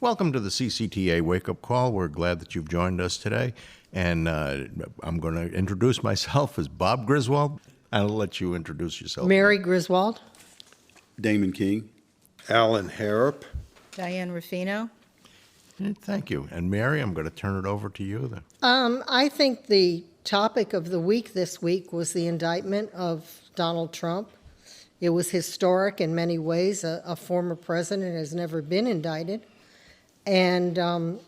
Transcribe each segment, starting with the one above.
Welcome to the CCTA Wake-Up Call. We're glad that you've joined us today. And I'm going to introduce myself as Bob Griswold. I'll let you introduce yourself. Mary Griswold. Damon King. Alan Harrop. Diane Ruffino. Thank you. And Mary, I'm going to turn it over to you then. I think the topic of the week this week was the indictment of Donald Trump. It was historic in many ways. A former president has never been indicted. And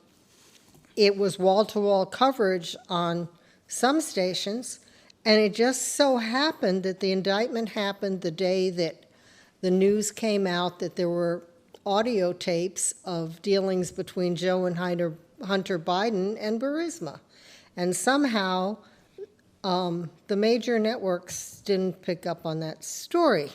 it was wall-to-wall coverage on some stations. And it just so happened that the indictment happened the day that the news came out that there were audio tapes of dealings between Joe and Hunter Biden and Burisma. And somehow the major networks didn't pick up on that story.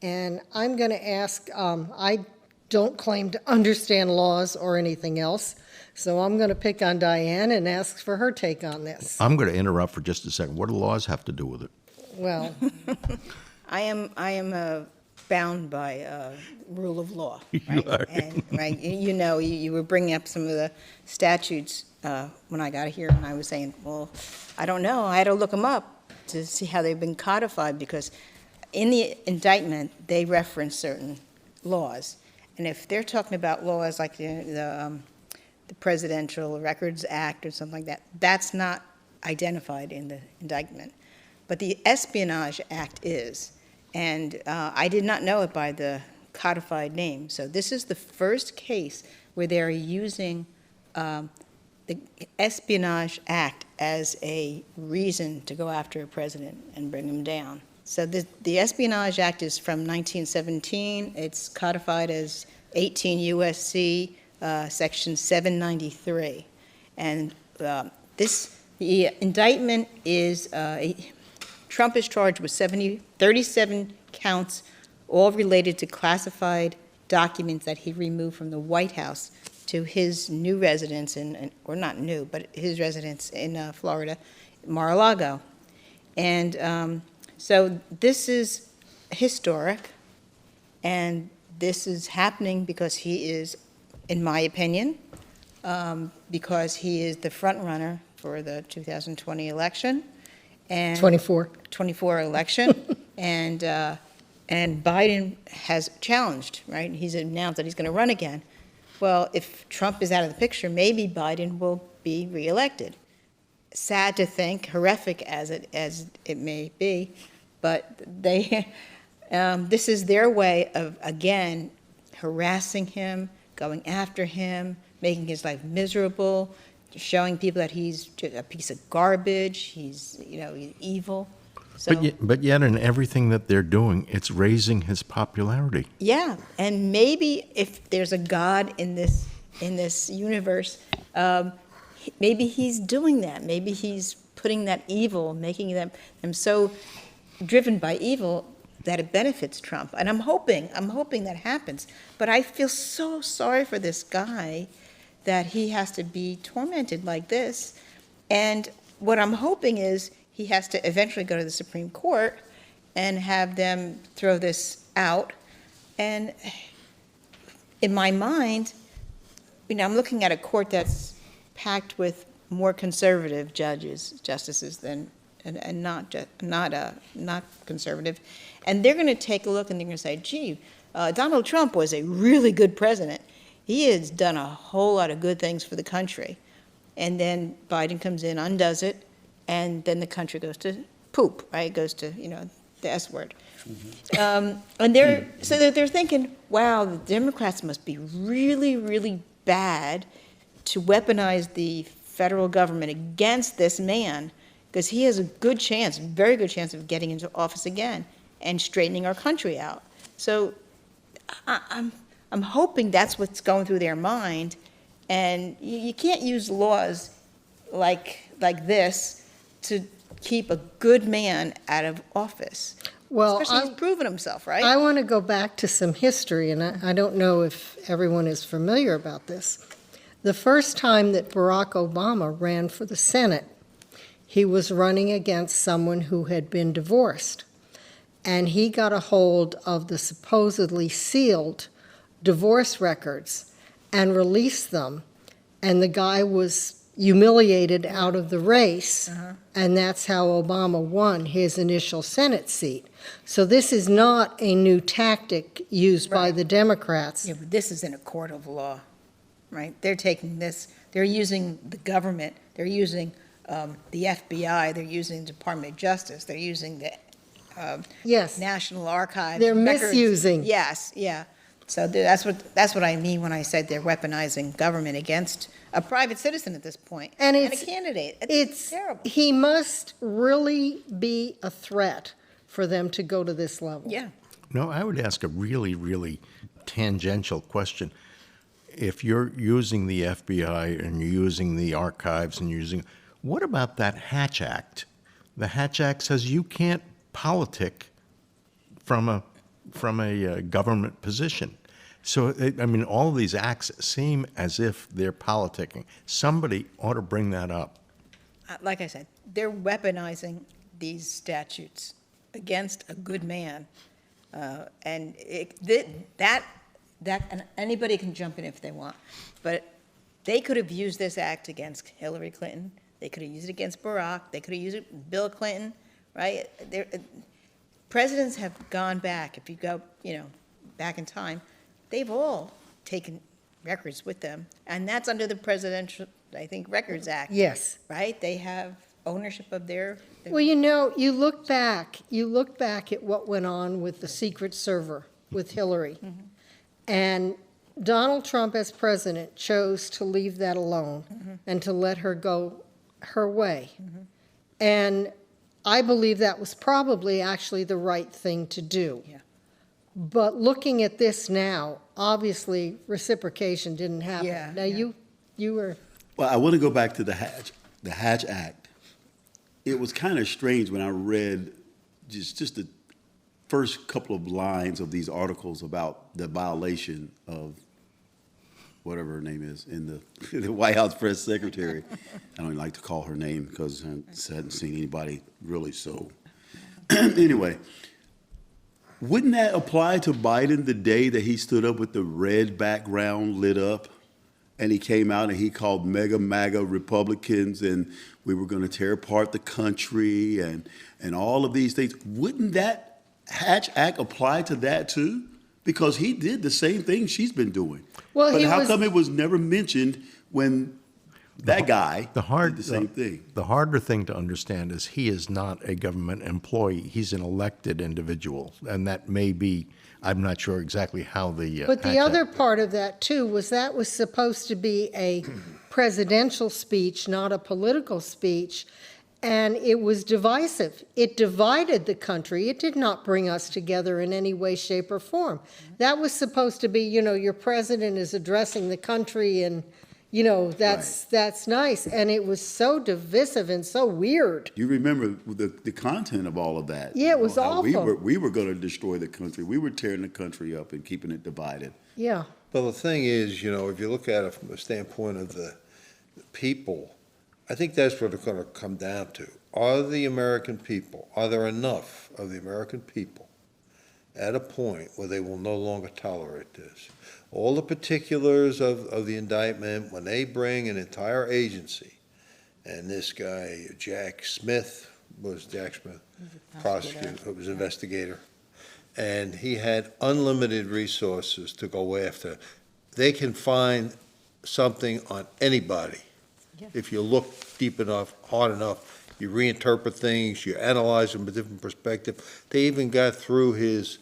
And I'm going to ask, I don't claim to understand laws or anything else, so I'm going to pick on Diane and ask for her take on this. I'm going to interrupt for just a second. What do laws have to do with it? Well, I am bound by rule of law, right? And right, you were bringing up some of the statutes when I got here, and I was saying, well, I don't know. I had to look them up to see how they've been codified, because in the indictment they reference certain laws, and if they're talking about laws like the Presidential Records Act or something like that, that's not identified in the indictment. But the Espionage Act is, and I did not know it by the codified name. So this is the first case where they're using the Espionage Act as a reason to go after a president and bring him down. So the Espionage Act is from 1917. It's codified as 18 U.S.C. Section 793. And the indictment is, Trump is charged with 37 counts, all related to classified documents that he removed from the White House to his new residence or not new, but his residence in Florida, Mar-a-Lago. And so this is historic, and this is happening because he is, in my opinion, because he is the front runner for the 2020 election. And 24 election, and Biden has challenged, right? He's announced that he's going to run again. Well, if Trump is out of the picture, maybe Biden will be reelected. Sad to think, horrific as it may be, but they this is their way of, again, harassing him, going after him, making his life miserable, showing people that he's just a piece of garbage, he's evil. So, But yet in everything that they're doing, it's raising his popularity. yeah, and maybe if there's a God in this universe, maybe he's doing that. Maybe he's putting that evil, making them so driven by evil that it benefits Trump. And I'm hoping that happens. But I feel so sorry for this guy that he has to be tormented like this. And what I'm hoping is he has to eventually go to the Supreme Court and have them throw this out. And in my mind, I'm looking at a court that's packed with more conservative justices than and not conservative. And they're going to take a look and they're going to say, gee, Donald Trump was a really good president. He has done a whole lot of good things for the country. And then Biden comes in, undoes it, and then the country goes to poop, right? It goes to, the S word. Mm-hmm. And they're thinking, wow, the Democrats must be really, really bad to weaponize the federal government against this man, because he has a good chance, very good chance of getting into office again and straightening our country out. So I'm hoping that's what's going through their mind, and you can't use laws like this to keep a good man out of office. Well, especially he's proven himself, right? I want to go back to some history, and I don't know if everyone is familiar about this. The first time that Barack Obama ran for the Senate, he was running against someone who had been divorced. And he got a hold of the supposedly sealed divorce records and released them, and the guy was humiliated out of the race, and that's how Obama won his initial Senate seat. So this is not a new tactic used by Right. the Democrats. Yeah, but this is in a court of law, right? They're taking this, they're using the government, they're using the FBI, they're using the Department of Justice, they're using the Yes, National Archives. they're records. misusing. Yes, yeah. So that's what I mean when I said they're weaponizing government against a private citizen at this point. And a it's- candidate. It's, terrible. he must really be a threat for them to go to this level. Yeah. No, I would ask a really, really tangential question. If you're using the FBI and you're using the archives and what about that Hatch Act? The Hatch Act says you can't politic from a government position. So, all of these acts seem as if they're politicking. Somebody ought to bring that up. Like I said, they're weaponizing these statutes against a good man. And and anybody can jump in if they want. But they could have used this act against Hillary Clinton. They could have used it against Barack. They could have used it with Bill Clinton, right? Presidents have gone back. If you go, back in time, they've all taken records with them. And that's under the Presidential, I think, Records Act. Yes. Right? They have ownership of their. Well, you look back at what went on with the secret server with Hillary. And Donald Trump, as president, chose to leave that alone and to let her go her way. And I believe that was probably actually the right thing to do. Yeah. But looking at this now, obviously reciprocation didn't happen. Yeah, Now, yeah. you were, Well, I want to go back to the Hatch Act. It was kind of strange when I read just the first couple of lines of these articles about the violation of whatever her name is in the White House press secretary. I don't even like to call her name because I hadn't seen anybody really so. Anyway, wouldn't that apply to Biden the day that he stood up with the red background lit up and he came out and he called MAGA Republicans and we were going to tear apart the country and all of these things? Wouldn't that Hatch Act apply to that too? Because he did the same thing she's been doing. Well, but he how was- come it was never mentioned when that guy did the same thing? The harder thing to understand is he is not a government employee. He's an elected individual, and that may be. I'm not sure exactly how the. but the Hatch other Act- part of that too was that was supposed to be a presidential speech, not a political speech. And it was divisive. It divided the country. It did not bring us together in any way, shape, or form. That was supposed to be, your president is addressing the country and, that's nice. And it was so divisive and so weird. You remember the content of all of that. Yeah, it was how awful. We were going to destroy the country. We were tearing the country up and keeping it divided. Yeah. Well, the thing is, if you look at it from the standpoint of the people, I think that's what it's going to come down to. Are there enough of the American people at a point where they will no longer tolerate this? All the particulars of the indictment, when they bring an entire agency, and this guy, Jack Smith, prosecutor, was investigator, and he had unlimited resources to go after. They can find something on anybody. Yeah. If you look deep enough, hard enough, you reinterpret things, you analyze them from a different perspective. They even got through his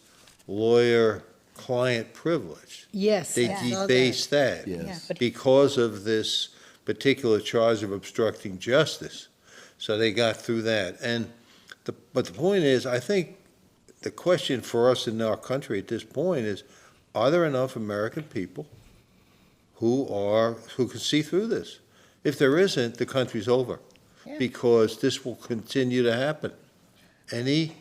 lawyer-client privilege. Yes. They I saw that. debased that Yes. Yeah, but because of this particular charge of obstructing justice. So they got through that. But the point is, I think the question for us in our country at this point is, are there enough American people who can see through this? If there isn't, the country's over, Yeah. because this will continue to happen. Any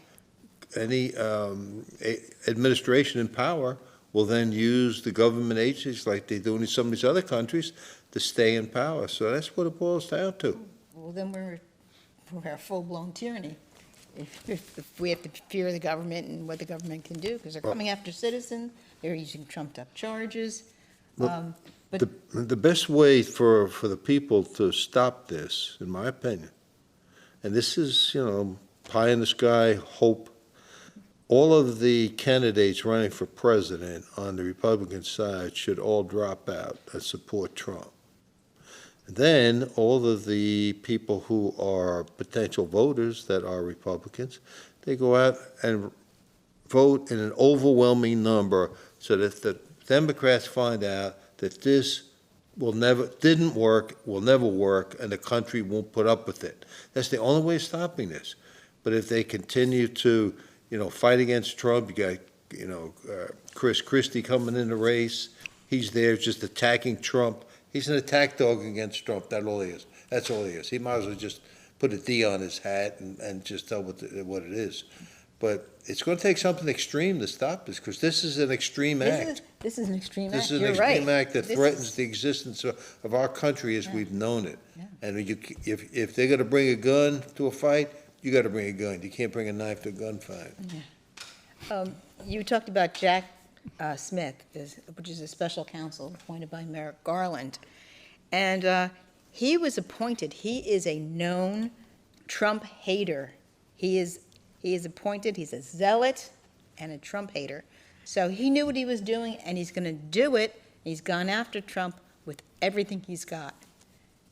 administration in power will then use the government agencies like they do in some of these other countries to stay in power. So that's what it boils down to. well, then we're a full-blown tyranny. If we have to fear the government and what the government can do, because they're coming after citizens, they're using trumped-up charges. Look- The best way for the people to stop this, in my opinion, and this is, pie in the sky, hope, all of the candidates running for president on the Republican side should all drop out and support Trump. Then all of the people who are potential voters that are Republicans, they go out and vote in an overwhelming number so that the Democrats find out that this didn't work, will never work, and the country won't put up with it. That's the only way of stopping this. But if they continue to, fight against Trump, you got, Chris Christie coming in the race. He's there just attacking Trump. He's an attack dog against Trump. That's all he is. That's all he is. He might as well just put a D on his hat and just tell what it is. But it's going to take something extreme to stop this, because this is an extreme act. This is an extreme act. This is an extreme act that threatens the existence of our country as we've known it. Yeah. And if they're going to bring a gun to a fight, you got to bring a gun. You can't bring a knife to a gunfight. Yeah. You talked about Jack Smith, which is a special counsel appointed by Merrick Garland. And he was appointed. He is a known Trump hater. He is appointed. He's a zealot and a Trump hater. So he knew what he was doing, and he's going to do it. He's gone after Trump with everything he's got,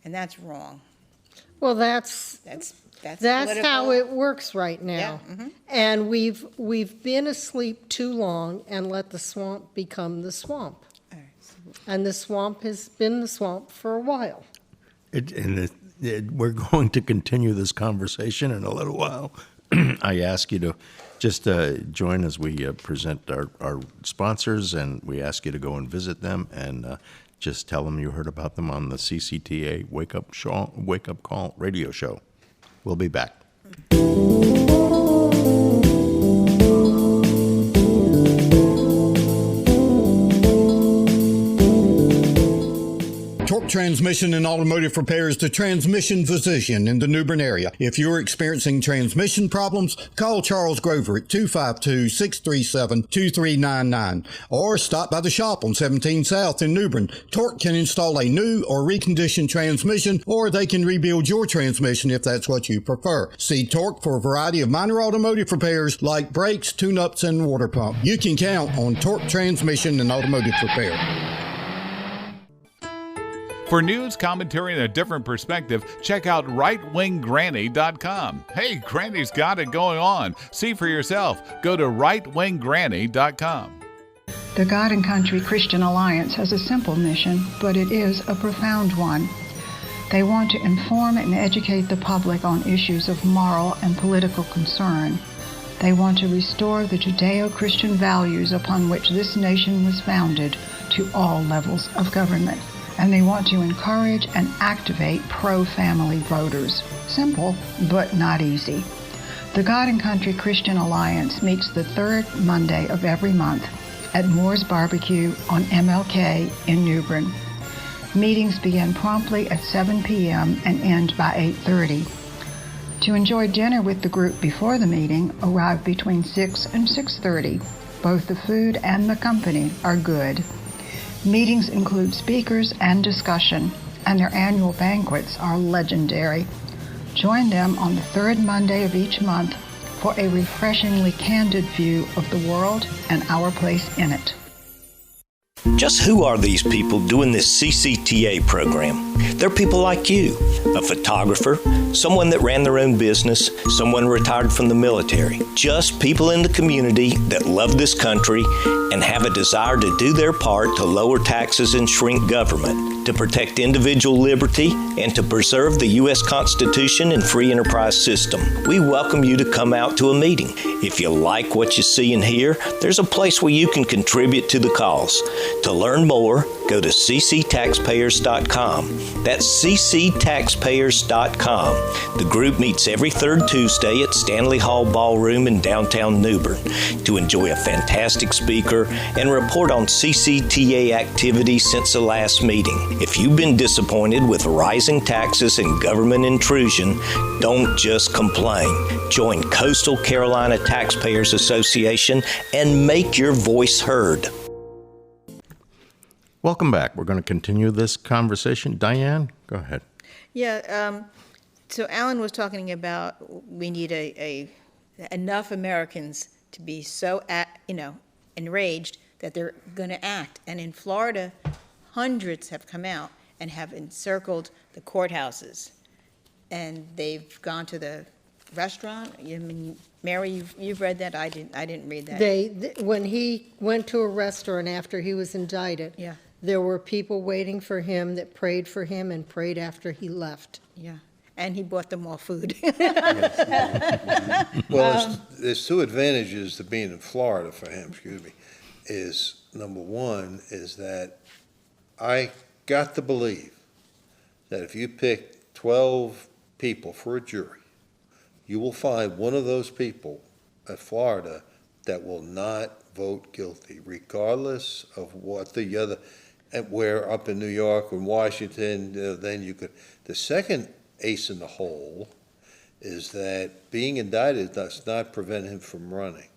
and that's wrong. Well, that's political. how it works right now. Yeah, mhm. And we've been asleep too long and let the swamp become the swamp. All right. And the swamp has been the swamp for a while. We're going to continue this conversation in a little while. I ask you to just join as we present our sponsors, and we ask you to go and visit them and just tell them you heard about them on the CCTA Wake Up Call radio show. We'll be back. Torque Transmission and Automotive Repair is the transmission physician in the New Bern area. If you're experiencing transmission problems, call Charles Grover at 252-637-2399 or stop by the shop on 17 South in New Bern. Torque can install a new or reconditioned transmission, or they can rebuild your transmission if that's what you prefer. See Torque for a variety of minor automotive repairs like brakes, tune-ups, and water pump. You can count on Torque Transmission and Automotive Repair. For news, commentary, and a different perspective, check out rightwinggranny.com. Hey, Granny's got it going on. See for yourself. Go to rightwinggranny.com. The God and Country Christian Alliance has a simple mission, but it is a profound one. They want to inform and educate the public on issues of moral and political concern. They want to restore the Judeo-Christian values upon which this nation was founded to all levels of government. And they want to encourage and activate pro-family voters. Simple, but not easy. The God and Country Christian Alliance meets the third Monday of every month at Moore's Barbecue on MLK in New Bern. Meetings begin promptly at 7 p.m. and end by 8:30. To enjoy dinner with the group before the meeting, arrive between 6 and 6:30. Both the food and the company are good. Meetings include speakers and discussion, and their annual banquets are legendary. Join them on the third Monday of each month for a refreshingly candid view of the world and our place in it. Just who are these people doing this CCTA program? They're people like you, a photographer, someone that ran their own business, someone retired from the military. Just people in the community that love this country and have a desire to do their part to lower taxes and shrink government, to protect individual liberty, and to preserve the U.S. Constitution and free enterprise system. We welcome you to come out to a meeting. If you like what you see and hear, there's a place where you can contribute to the cause. To learn more, go to cctaxpayers.com. That's cctaxpayers.com. The group meets every third Tuesday at Stanley Hall Ballroom in downtown New Bern to enjoy a fantastic speaker and report on CCTA activities since the last meeting. If you've been disappointed with rising taxes and government intrusion, don't just complain. Join Coastal Carolina Taxpayers Association and make your voice heard. Welcome back. We're going to continue this conversation. Diane, go ahead. Yeah, so Alan was talking about we need enough Americans to be so, enraged that they're going to act. And in Florida, hundreds have come out and have encircled the courthouses. And they've gone to the restaurant. I mean, Mary, you've read that? I didn't read that. When he went to a restaurant after he was indicted, Yeah. there were people waiting for him that prayed for him and prayed after he left. Yeah, and he bought them all food. Well, there's two advantages to being in Florida for him, excuse me, is, number one, is that I got to believe that if you pick 12 people for a jury, you will find one of those people at Florida that will not vote guilty, regardless of what the other, and where up in New York and Washington, then you could. The second ace in the hole is that being indicted does not prevent him from running.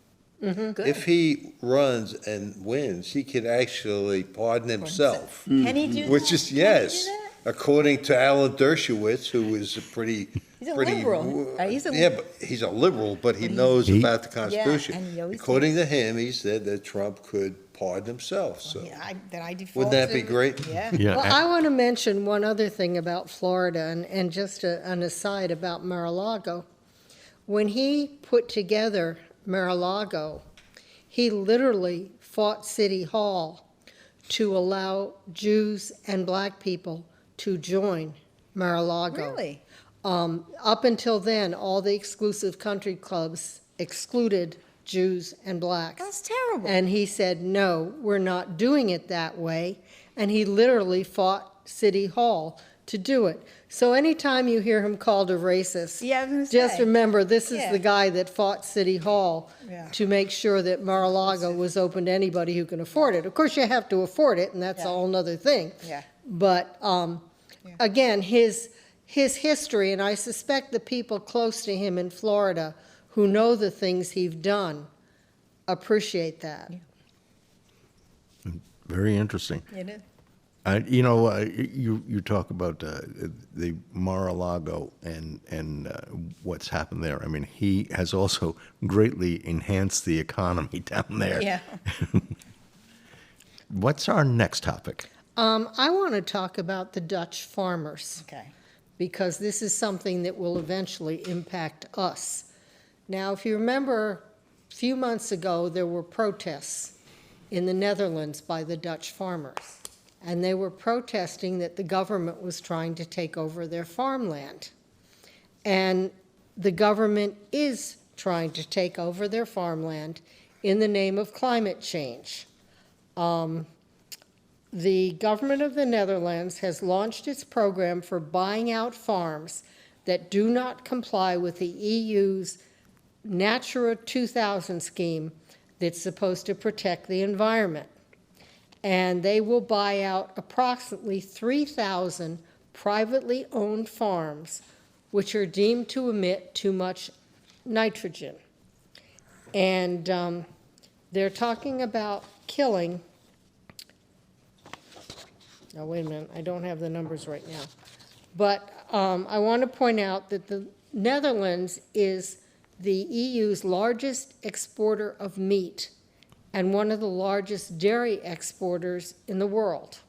Good. If he runs and wins, he can actually pardon himself. Can he do that? Which is, Can he yes, do that? according to Alan Dershowitz, who is a pretty. He's a pretty, liberal. He's a- Yeah, but he's a liberal, but he knows about the Constitution. and he always According to him, he said that Trump could pardon himself, so. Yeah, then I default Wouldn't that be to- great? Yeah. Yeah. Well, I want to mention one other thing about Florida, and just an aside about Mar-a-Lago. When he put together Mar-a-Lago, he literally fought City Hall to allow Jews and black people to join Mar-a-Lago. Really? Up until then, all the exclusive country clubs excluded Jews and blacks. That's terrible. And he said, no, we're not doing it that way. And he literally fought City Hall to do it. So anytime you hear him called a racist, Yeah, I was gonna just say. remember, this is Yeah. the guy that fought City Hall Yeah. to make sure that Mar-a-Lago was open to anybody who can afford it. Of course, you have to afford it, and that's a Yeah. whole nother thing. Yeah. But, again, his history, and I suspect the people close to him in Florida who know the things he's done appreciate that. Very interesting. It is. You talk about the Mar-a-Lago and what's happened there. I mean, he has also greatly enhanced the economy down there. Yeah. What's our next topic? I want to talk about the Dutch farmers, Okay. because this is something that will eventually impact us. Now, if you remember, a few months ago, there were protests in the Netherlands by the Dutch farmers. And they were protesting that the government was trying to take over their farmland. And the government is trying to take over their farmland in the name of climate change. The government of the Netherlands has launched its program for buying out farms that do not comply with the EU's Natura 2000 scheme that's supposed to protect the environment. And they will buy out approximately 3,000 privately owned farms which are deemed to emit too much nitrogen. And they're talking about killing, oh, wait a minute, I don't have the numbers right now. But I want to point out that the Netherlands is the EU's largest exporter of meat and one of the largest dairy exporters in the world.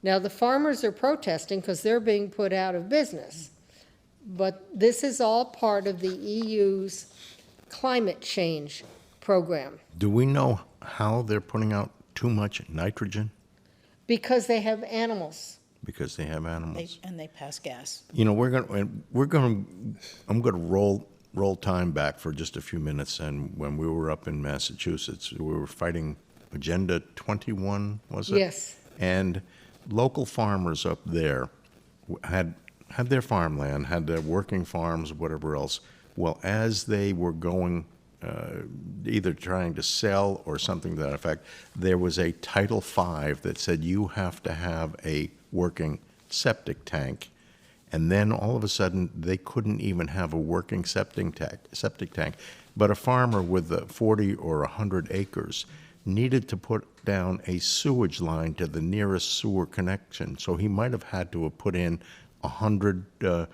Now, the farmers are protesting because they're being put out of business. But this is all part of the EU's climate change program Do we know how they're putting out too much nitrogen? because they have animals. Because they have animals. And they pass gas. I'm going to roll time back for just a few minutes. And when we were up in Massachusetts, we were fighting Agenda 21, was it? Yes. And local farmers up there had their farmland, had their working farms, whatever else. Well, as they were going, either trying to sell or something to that effect, there was a Title V that said you have to have a working septic tank. And then all of a sudden, they couldn't even have a working septic tank. But a farmer with 40 or 100 acres needed to put down a sewage line to the nearest sewer connection. So he might have had to have put in 100, a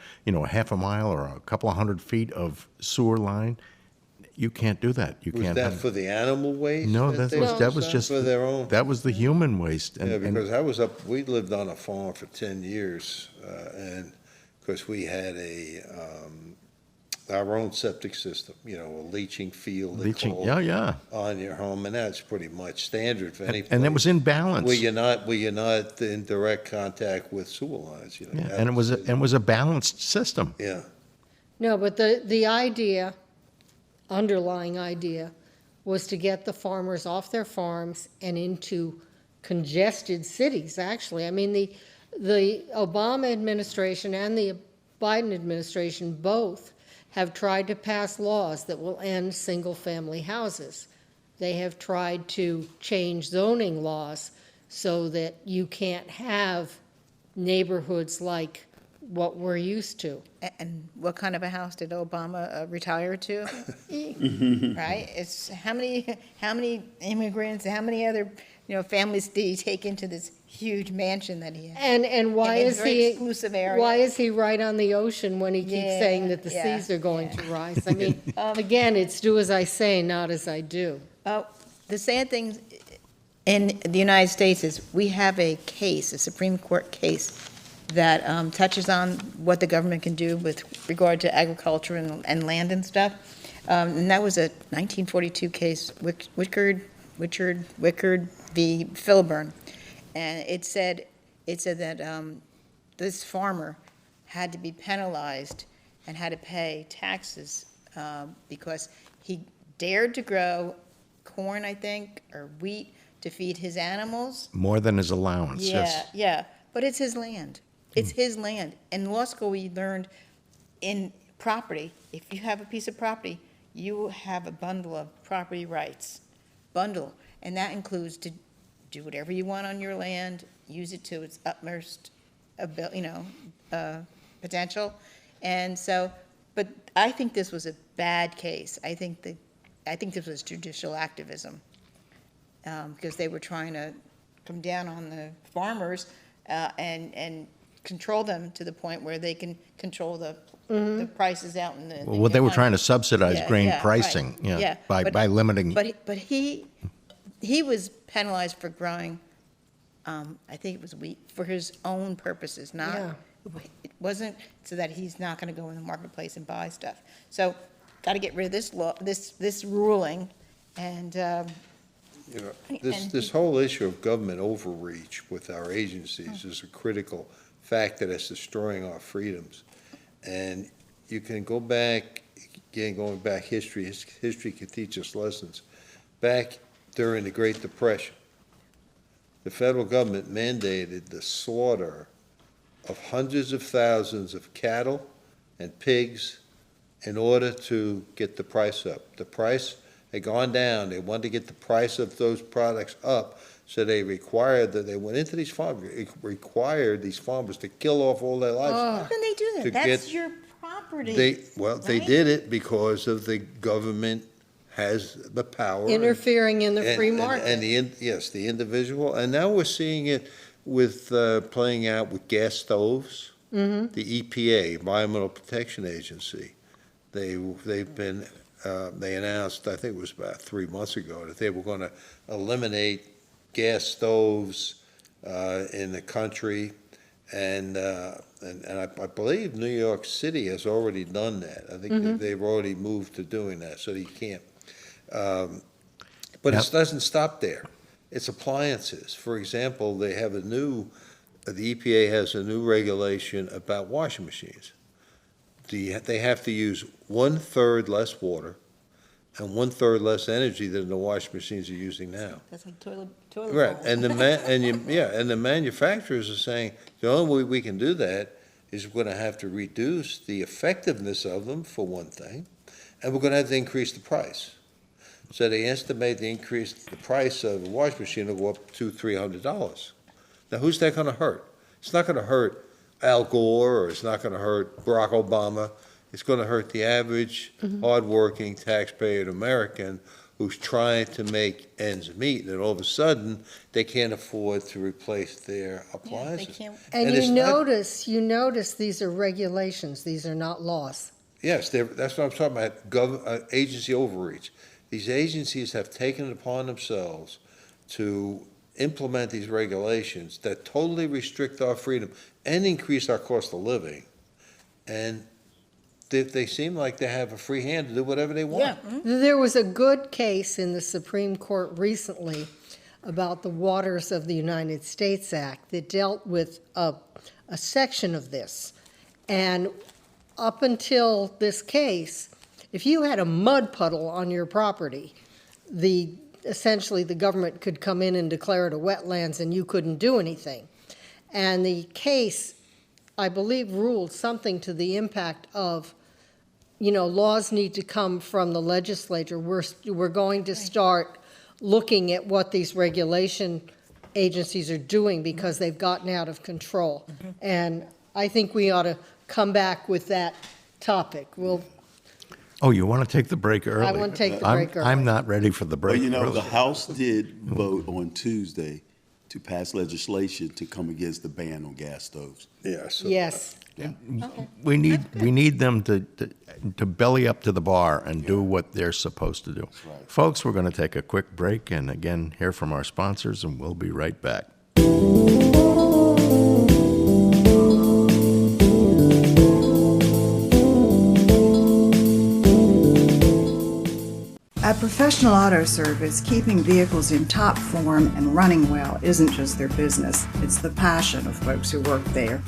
half a mile or a couple of 100 feet of sewer line. You can't do that. You Was can't that have. for the animal waste? No, they that was used just for their own. that was the human waste. Yeah, because I was up, we lived on a farm for 10 years, and, of course, we had our own septic system, a leaching field. they leaching. call Yeah, it, yeah. On your home, and that's pretty much standard for any place. And it was in balance. Where you're not in direct contact with sewer lines, Yeah, and it was a balanced system. Yeah, No, but the underlying idea, was to get the farmers off their farms and into congested cities, actually. I mean, the Obama administration and the Biden administration both have tried to pass laws that will end single-family houses. They have tried to change zoning laws so that you can't have neighborhoods like what we're used to. And what kind of a house did Obama retire to? Right? It's how many immigrants, how many other families did he take into this huge mansion that he had? And why In a is very he exclusive area. Why is he right on the ocean when he keeps Yeah, saying that the yeah, seas are going yeah. to rise? I mean, again, it's do as I say, not as I do. The sad thing in the United States is we have a Supreme Court case that touches on what the government can do with regard to agriculture and land and stuff. And that was a 1942 case, Wickard v. Filburn. And it said that this farmer had to be penalized and had to pay taxes because he dared to grow corn, I think, or wheat to feed his animals. More than his allowance. Yeah, Yes. yeah, but it's his land. It's his land. In law school, we learned in property, if you have a piece of property, you have a bundle of property rights. Bundle. And that includes to do whatever you want on your land, use it to its utmost, potential. And so, but I think this was a bad case. I think this was judicial activism, because they were trying to come down on the farmers and control them to the point where they can control the prices out in the. Well, they were trying to subsidize Yeah, grain yeah, right. pricing, Yeah, by limiting. But he was penalized for growing, I think it was wheat, for his own purposes, not, Yeah. it wasn't so that he's not gonna go in the marketplace and buy stuff. So, gotta get rid of this law, this ruling, and, this whole issue of government overreach with our agencies is a critical factor that's destroying our freedoms. And you can go back, again, going back history can teach us lessons. Back during the Great Depression, the federal government mandated the slaughter of hundreds of thousands of cattle and pigs in order to get the price up. The price had gone down. They wanted to get the price of those products up, so they required that they went into these farms, required these farmers to kill off all their livestock. how can they do To that? That's get- your property. They right? did it because of the government has the power. Interfering in the free And market. the individual, and now we're seeing it with, playing out with gas stoves. Mm-hmm. The EPA, Environmental Protection Agency, they've been, they announced, I think it was about 3 months ago, that they were gonna eliminate gas stoves, in the country. And I believe New York City has already done that. I think they've already moved to doing that, so you can't. But it doesn't stop there. It's appliances. For example, they have the EPA has a new regulation about washing machines. They have to use 1/3 less water and 1/3 less energy than the washing machines are using now. That's like toilet Right, bowl. and the manufacturers are saying, the only way we can do that is we're gonna have to reduce the effectiveness of them, for one thing, and we're gonna have to increase the price. So they estimate the price of a washing machine will go up to $300. Now, who's that gonna hurt? It's not gonna hurt Al Gore, or it's not gonna hurt Barack Obama. It's gonna hurt the average, hardworking, taxpayer American who's trying to make ends meet, and all of a sudden, they can't afford to replace their appliances. can't. And it's you not- notice these are regulations, these are not laws. Yes, that's what I'm talking about, agency overreach. These agencies have taken it upon themselves to implement these regulations that totally restrict our freedom and increase our cost of living. And they seem like they have a free hand to do whatever they want. There was a good case in the Supreme Court recently about the Waters of the United States Act that dealt with a section of this. And up until this case, if you had a mud puddle on your property, essentially the government could come in and declare it a wetlands and you couldn't do anything. And the case, I believe, ruled something to the impact of, laws need to come from the legislature. We're going to start looking at what these regulation agencies are doing because they've gotten out of control. And I think we ought to come back with that topic. Oh, you want to take the break early? I want to take the break early. I'm not ready for the break Well, early. the House did vote on Tuesday to pass legislation to come against the ban on gas stoves. Yeah, so Yes. We need them to belly up to the bar and do what they're supposed to do. right. Folks, we're going to take a quick break and again hear from our sponsors, and we'll be right back. At Professional Auto Service, keeping vehicles in top form and running well isn't just their business, it's the passion of folks who work there.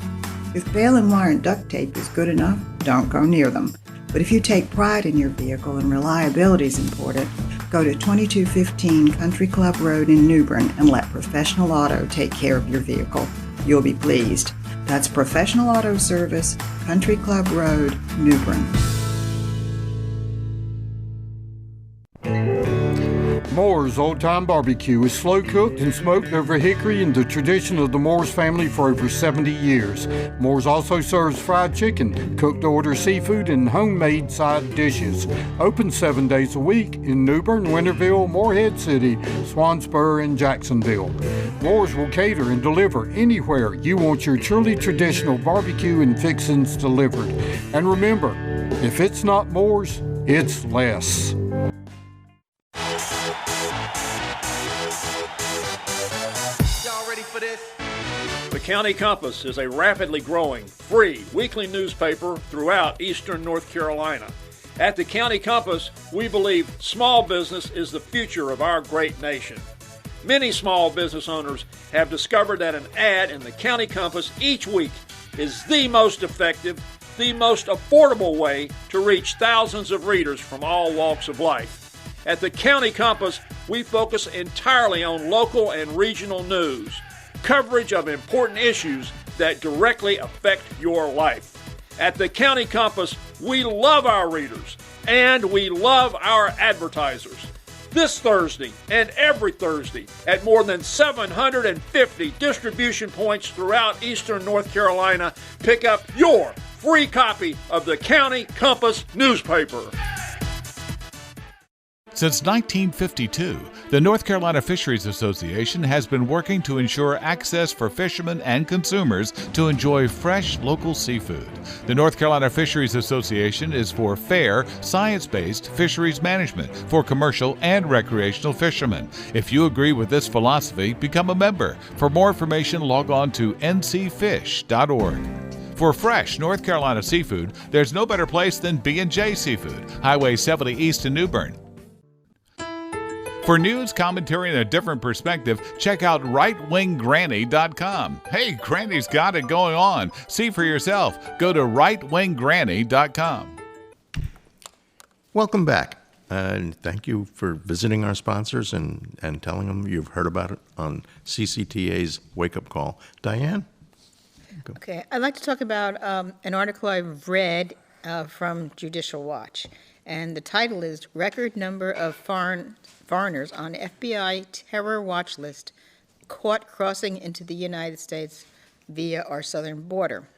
If baling and wire and duct tape is good enough, don't go near them. But if you take pride in your vehicle and reliability is important, go to 2215 Country Club Road in New Bern and let Professional Auto take care of your vehicle. You'll be pleased. That's Professional Auto Service, Country Club Road, New Bern. Moore's Old Time Barbecue is slow cooked and smoked over hickory in the tradition of the Moores family for over 70 years. Moore's also serves fried chicken, cooked to order seafood, and homemade side dishes. Open 7 days a week in New Bern, Winterville, Morehead City, Swansboro, and Jacksonville. Moore's will cater and deliver anywhere you want your truly traditional barbecue and fixings delivered. And remember, if it's not Moore's, it's less. The County Compass is a rapidly growing, free weekly newspaper throughout eastern North Carolina. At the County Compass, we believe small business is the future of our great nation. Many small business owners have discovered that an ad in the County Compass each week is the most effective, the most affordable way to reach thousands of readers from all walks of life. At the County Compass, we focus entirely on local and regional news, coverage of important issues that directly affect your life. At the County Compass, we love our readers and we love our advertisers. This Thursday and every Thursday at more than 750 distribution points throughout eastern North Carolina, pick up your free copy of the County Compass newspaper. Since 1952, the North Carolina Fisheries Association has been working to ensure access for fishermen and consumers to enjoy fresh local seafood. The North Carolina Fisheries Association is for fair, science-based fisheries management for commercial and recreational fishermen. If you agree with this philosophy, become a member. For more information, log on to ncfish.org. For fresh North Carolina seafood, there's no better place than B&J Seafood, Highway 70 East in New Bern. For news, commentary, and a different perspective, check out rightwinggranny.com. Hey, Granny's got it going on. See for yourself. Go to rightwinggranny.com. Welcome back. And thank you for visiting our sponsors and telling them you've heard about it on CCTA's Wake Up Call. Diane? Okay, I'd like to talk about an article I've read from Judicial Watch, and the title is Record Number of Foreigners on FBI Terror Watch List Caught Crossing into the United States via our southern border.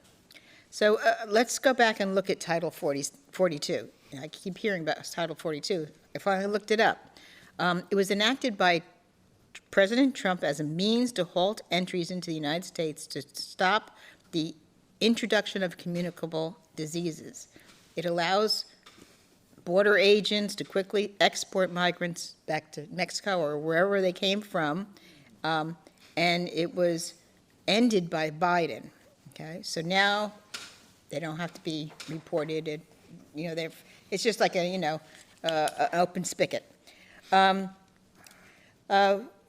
So let's go back and look at Title 42. I keep hearing about Title 42. I finally looked it up. It was enacted by President Trump as a means to halt entries into the United States to stop the introduction of communicable diseases. It allows border agents to quickly export migrants back to Mexico or wherever they came from, and it was ended by Biden. Okay, so now they don't have to be reported. It's just like an open spigot.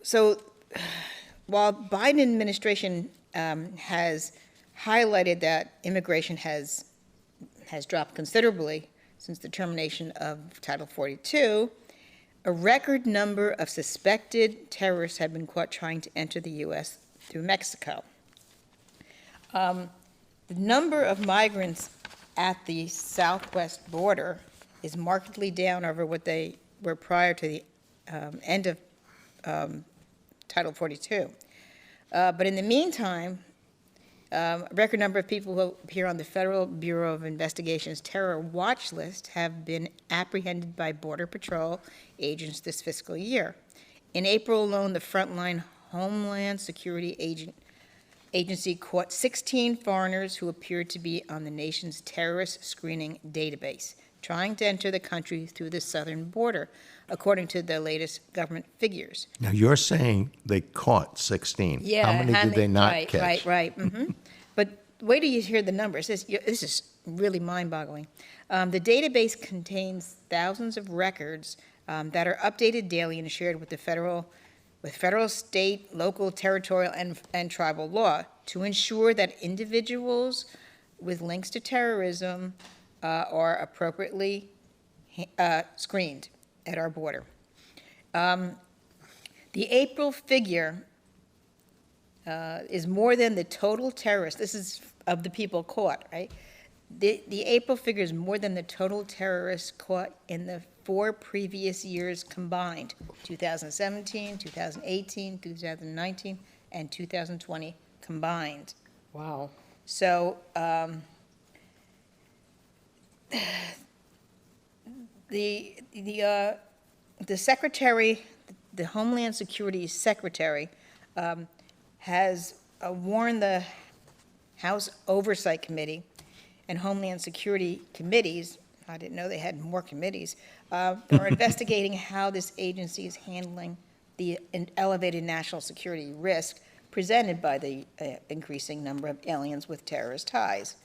So while Biden administration has highlighted that immigration has dropped considerably since the termination of Title 42, a record number of suspected terrorists have been caught trying to enter the U.S. through Mexico. The number of migrants at the southwest border is markedly down over what they were prior to the end of Title 42. But in the meantime, a record number of people who appear on the Federal Bureau of Investigation's terror watch list have been apprehended by Border Patrol agents this fiscal year. In April alone, the Frontline Homeland Security Agency caught 16 foreigners who appeared to be on the nation's terrorist screening database, trying to enter the country through the southern border, according to the latest government figures. Now, you're saying they caught 16. How many did they not catch? Right. Mm-hmm. But wait till you hear the numbers. This is really mind-boggling. The database contains thousands of records that are updated daily and shared with federal, state, local, territorial, and tribal law to ensure that individuals with links to terrorism are appropriately screened at our border. The April figure is more than the total terrorists. This is of the people caught, right? The April figure is more than the total terrorists caught in the 4 previous years combined, 2017, 2018, 2019, and 2020 combined. Wow. So the secretary, the Homeland Security Secretary, has warned the House Oversight Committee and Homeland Security committees, I didn't know they had more committees, are investigating how this agency is handling the elevated national security risk presented by the increasing number of aliens with terrorist ties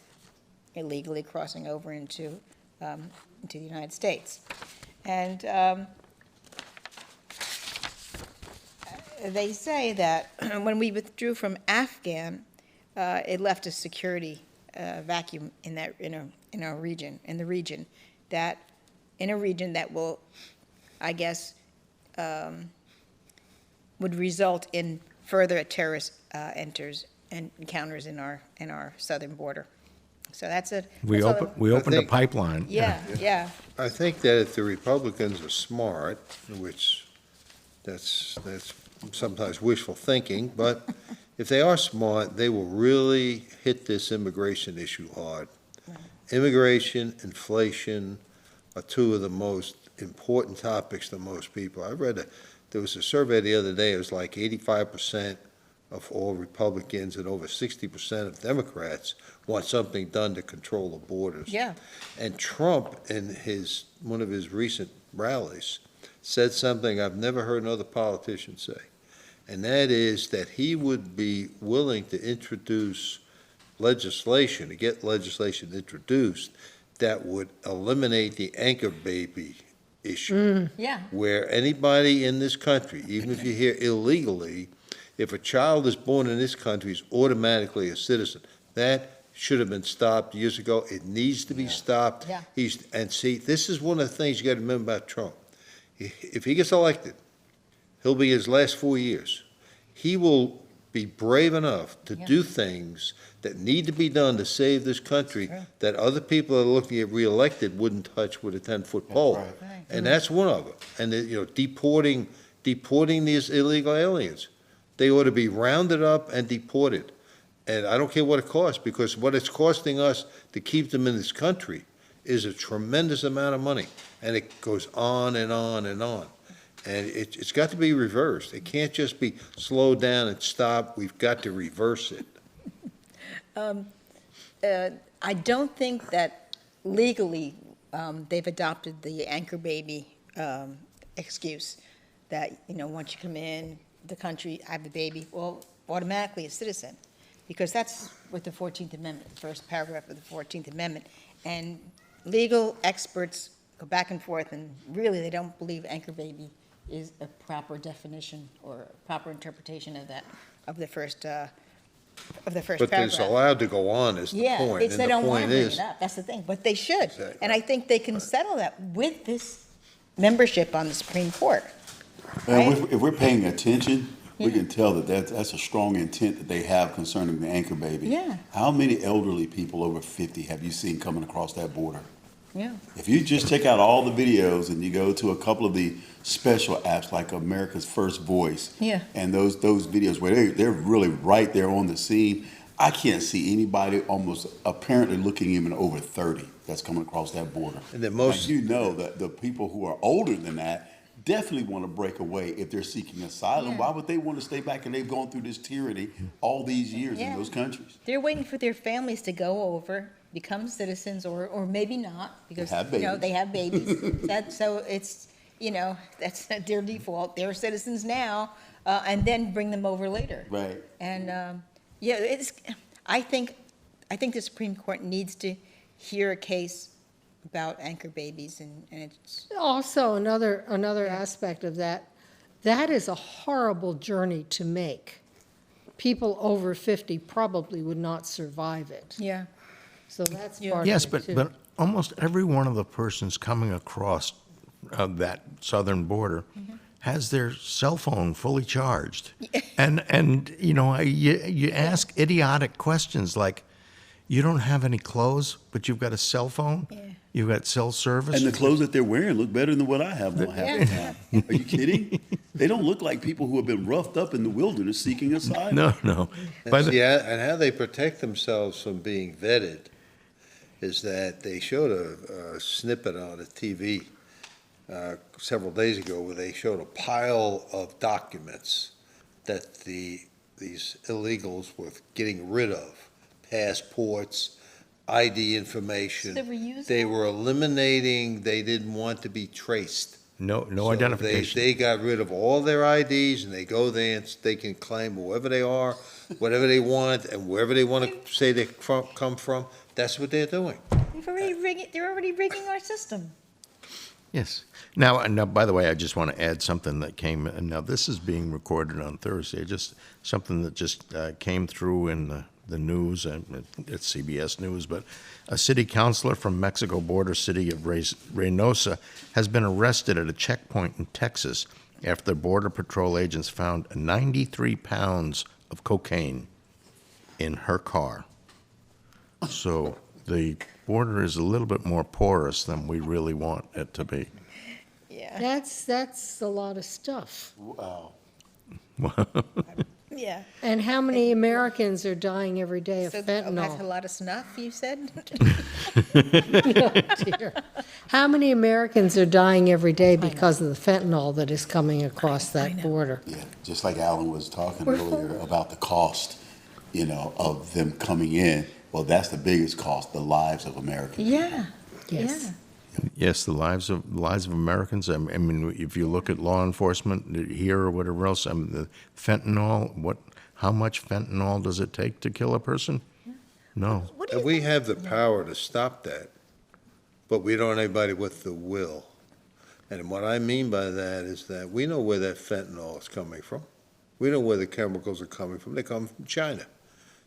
illegally crossing over into the United States. And they say that when we withdrew from Afghan, it left a security vacuum in the region that will, I guess, would result in further terrorist enters and encounters in our southern border. So that's it. We opened a pipeline. Yeah. I think that if the Republicans are smart, which that's sometimes wishful thinking, but if they are smart, they will really hit this immigration issue hard. Right. Immigration, inflation are 2 of the most important topics to most people. I read there was a survey the other day, it was like 85% of all Republicans and over 60% of Democrats want something done to control the borders. Yeah. And Trump, in one of his recent rallies, said something I've never heard another politician say, and that is that he would be willing to introduce legislation, to get legislation introduced that would eliminate the anchor baby issue. Yeah. Where anybody in this country, even if you're here illegally, if a child is born in this country, is automatically a citizen. That should have been stopped years ago. It needs to be stopped. Yeah. And see, this is one of the things you got to remember about Trump. If he gets elected, he'll be his last 4 years. He will be brave enough to do things that need to be done to save this country that other people that are looking at reelected wouldn't touch with a 10-foot pole. Right. And that's one of them. And deporting these illegal aliens. They ought to be rounded up and deported. And I don't care what it costs, because what it's costing us to keep them in this country is a tremendous amount of money. And it goes on and on and on. And it's got to be reversed. It can't just be slowed down and stop. We've got to reverse it. I don't think that legally they've adopted the anchor baby excuse that, once you come in the country, I have the baby, well, automatically a citizen, because that's what the 14th Amendment, the first paragraph of the 14th Amendment. And legal experts go back and forth, and really they don't believe anchor baby is a proper definition or a proper interpretation of that, of the first paragraph. But it's allowed to go on is the point. Yeah, they don't want to bring is, it up, that's the thing, but they should. Exactly. And I think they can settle that with this membership on the Supreme Court. And if we're paying attention, we can tell that's a strong intent that they have concerning the anchor baby. Yeah. How many elderly people over 50 have you seen coming across that border? Yeah. If you just check out all the videos and you go to a couple of the special apps like America's First Voice, Yeah. and those videos where they're really right there on the scene, I can't see anybody almost apparently looking even over 30 that's coming across that border. And then most, that the people who are older than that definitely want to break away if they're seeking asylum. Yeah. Why would they want to stay back and they've gone through this tyranny all these years in those countries? They're waiting for their families to go over, become citizens, or maybe not, because, They have babies. they have babies. So it's, that's their default. They're citizens now, and then bring them over later. Right. And, I think the Supreme Court needs to hear a case about anchor babies, and it's, Also, another aspect of that is a horrible journey to make. People over 50 probably would not survive it. yeah. So that's part Yes, of it, too. but almost every one of the persons coming across that southern border has their cell phone fully charged. And you ask idiotic questions like, you don't have any clothes, but you've got a cell phone? Yeah. You've got cell service? And the clothes that they're wearing look better than what I have on half the time. Are you kidding? They don't look like people who have been roughed up in the wilderness seeking asylum. No. and how they protect themselves from being vetted is that they showed a snippet on the TV several days ago where they showed a pile of documents that these illegals were getting rid of, passports, ID information. So they were using They were eliminating, they didn't want to be traced. No So identification. They got rid of all their IDs, and they go there and they can claim whoever they are, whatever they want, and wherever they want to say they come from. That's what they're doing. They're already rigging our system. Yes. Now, by the way, I just want to add something that came, and now this is being recorded on Thursday, just something that just came through in the news, and it's CBS News, but a city councilor from Mexico border city of Reynosa has been arrested at a checkpoint in Texas after Border Patrol agents found 93 pounds of cocaine in her car. So the border is a little bit more porous than we really want it to be. Yeah. That's a lot of stuff. Wow. Yeah. And how many Americans are dying every day of So that's a fentanyl? lot of snuff, you said? Oh, dear. How many Americans are dying every day because of the fentanyl that is coming across that border? Yeah, just like Alan was talking earlier about the cost, of them coming in. Well, that's the biggest cost, the lives of Americans. Yeah. Yes. Yes, the lives of Americans. I mean, if you look at law enforcement here or whatever else, the fentanyl. How much fentanyl does it take to kill a person? No. And we have the power to stop that, but we don't have anybody with the will. And what I mean by that is that we know where that fentanyl is coming from. We know where the chemicals are coming from. They come from China.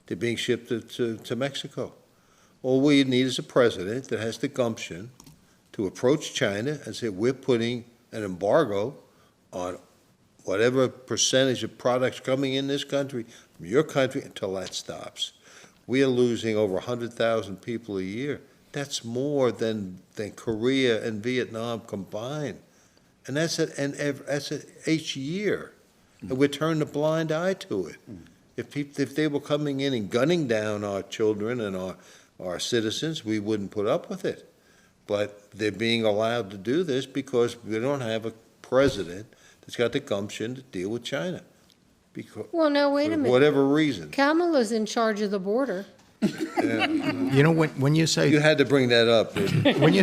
They're being shipped to Mexico. All we need is a president that has the gumption to approach China and say, we're putting an embargo on whatever percentage of products coming in this country, from your country, until that stops. We are losing over 100,000 people a year. That's more than Korea and Vietnam combined. And that's each year. And we're turning a blind eye to it. If they were coming in and gunning down our children and our citizens, we wouldn't put up with it. But they're being allowed to do this because we don't have a president that's got the gumption to deal with China. Because, Well, now, wait a for minute. whatever reason. Kamala's in charge of the border. You know, when you say You had to bring that up, didn't you? when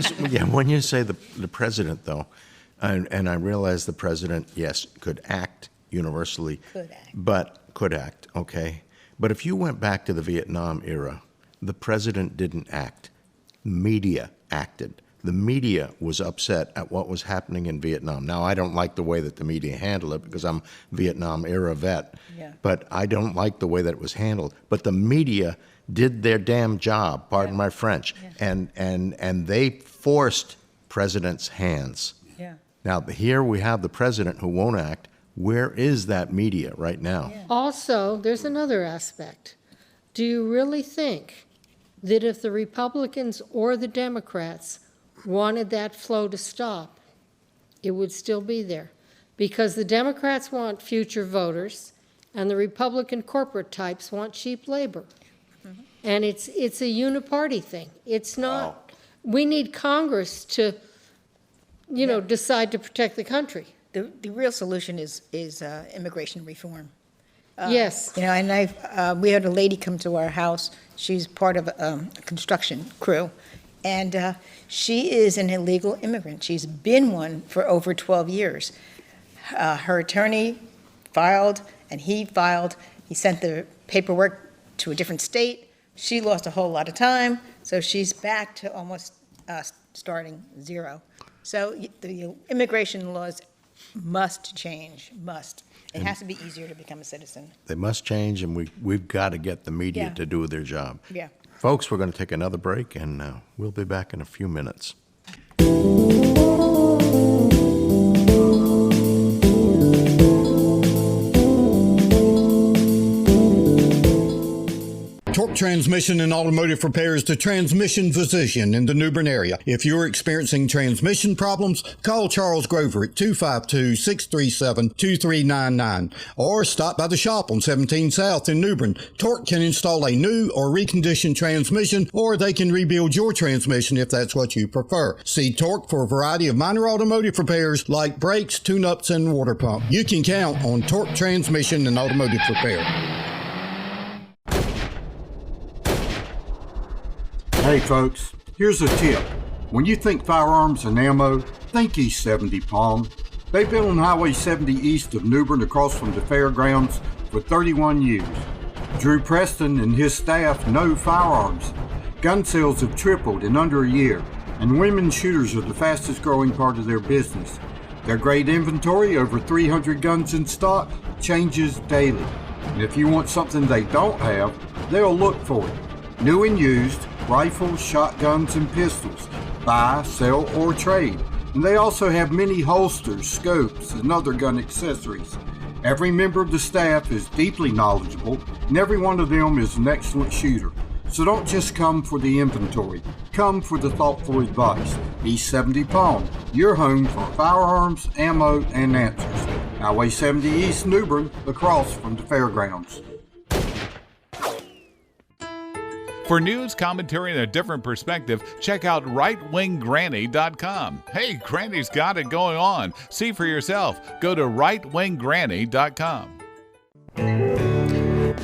you say the president, though, and I realize the president, yes, could act universally, could act, okay. But if you went back to the Vietnam era, the president didn't act. Media acted. The media was upset at what was happening in Vietnam. Now, I don't like the way that the media handled it because I'm a Vietnam era vet, but I don't like the way that it was handled. But the media did their damn job, pardon my French, and they forced president's hands. Now, here we have the president who won't act. Where is that media right now? Also, there's another aspect. Do you really think that if the Republicans or the Democrats wanted that flow to stop, it would still be there? Because the Democrats want future voters, and the Republican corporate types want cheap labor. And it's a uniparty thing. It's not, we need Congress to, decide to protect the country. The real solution is immigration reform. Yes. And we had a lady come to our house. She's part of a construction crew, and she is an illegal immigrant. She's been one for over 12 years. Her attorney filed, and he filed. He sent the paperwork to a different state. She lost a whole lot of time, so she's back to almost starting zero. So the immigration laws must change, must. It has to be easier to become a citizen. They must change, and we've got to get the media to do their job. Yeah. Folks, we're going to take another break, and we'll be back in a few minutes. Torque Transmission and Automotive Repair is the transmission physician in the New Bern area. If you're experiencing transmission problems, call Charles Grover at 252-637-2399 or stop by the shop on 17 South in New Bern. Torque can install a new or reconditioned transmission, or they can rebuild your transmission if that's what you prefer. See Torque for a variety of minor automotive repairs like brakes, tune-ups, and water pump. You can count on Torque Transmission and Automotive Repair. Hey folks, here's a tip. When you think firearms and ammo, think East 70 Palm. They've been on Highway 70 east of New Bern across from the fairgrounds for 31 years. Drew Preston and his staff know firearms. Gun sales have tripled in under a year, and women shooters are the fastest growing part of their business. Their great inventory, over 300 guns in stock, changes daily. And if you want something they don't have, they'll look for it. New and used, rifles, shotguns, and pistols. Buy, sell, or trade. And they also have many holsters, scopes, and other gun accessories. Every member of the staff is deeply knowledgeable, and every one of them is an excellent shooter. So don't just come for the inventory. Come for the thoughtful advice. East 70 Palm, your home for firearms, ammo, and answers. Highway 70 East, New Bern, across from the fairgrounds. For news, commentary, and a different perspective, check out rightwinggranny.com. Hey, Granny's got it going on. See for yourself. Go to rightwinggranny.com.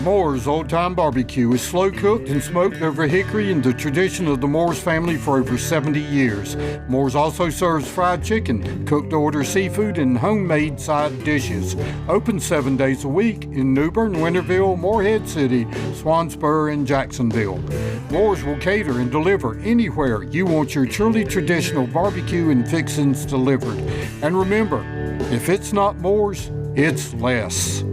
Moore's Old Time Barbecue is slow cooked and smoked over hickory in the tradition of the Moore's family for over 70 years. Moore's also serves fried chicken, cooked to order seafood, and homemade side dishes. Open 7 days a week in New Bern, Winterville, Morehead City, Swansboro, and Jacksonville. Moore's will cater and deliver anywhere you want your truly traditional barbecue and fixings delivered. And remember, if it's not Moore's, it's less.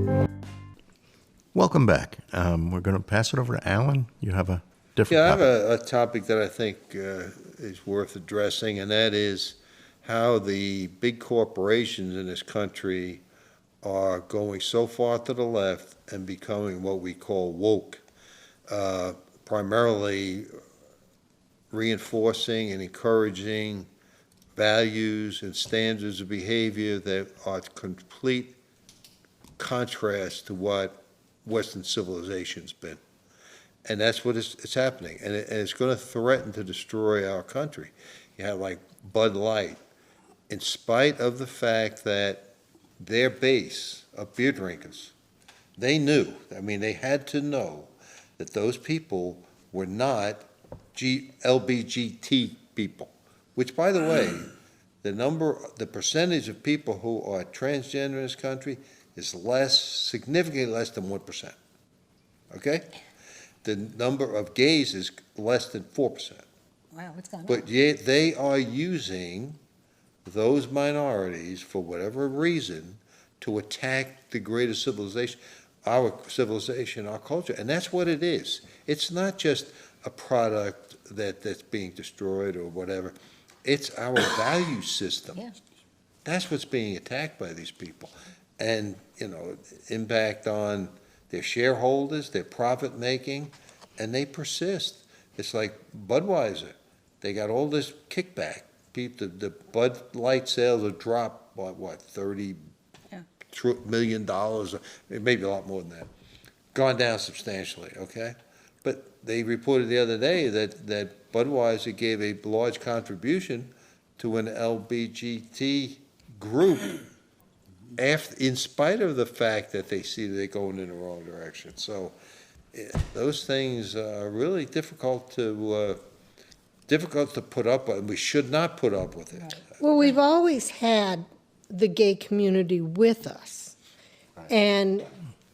Welcome back. We're going to pass it over to Alan. You have a different Yeah, I topic. have a topic that I think is worth addressing, and that is how the big corporations in this country are going so far to the left and becoming what we call woke, primarily reinforcing and encouraging values and standards of behavior that are complete contrast to what Western civilization's been. And that's what it's happening. And it's going to threaten to destroy our country. You have like Bud Light. In spite of the fact that their base of beer drinkers, they knew, I mean, they had to know that those people were not LBGT people, which, by the way, the percentage of people who are transgender in this country is significantly less than 1%. Okay? The number of gays is less than 4%. Wow, it's gone up. But yet they are using those minorities, for whatever reason, to attack the greater civilization, our culture. And that's what it is. It's not just a product that's being destroyed or whatever. It's our value system. Yeah. That's what's being attacked by these people. And, impact on their shareholders, their profit making, and they persist. It's like Budweiser. They got all this kickback. The Bud Light sales have dropped by $30 million, maybe a lot more than that. Gone down substantially, okay? But they reported the other day that Budweiser gave a large contribution to an LBGT group in spite of the fact that they see they're going in the wrong direction. So those things are really difficult to put up with, and we should not put up with it. Well, we've always had the gay community with us. And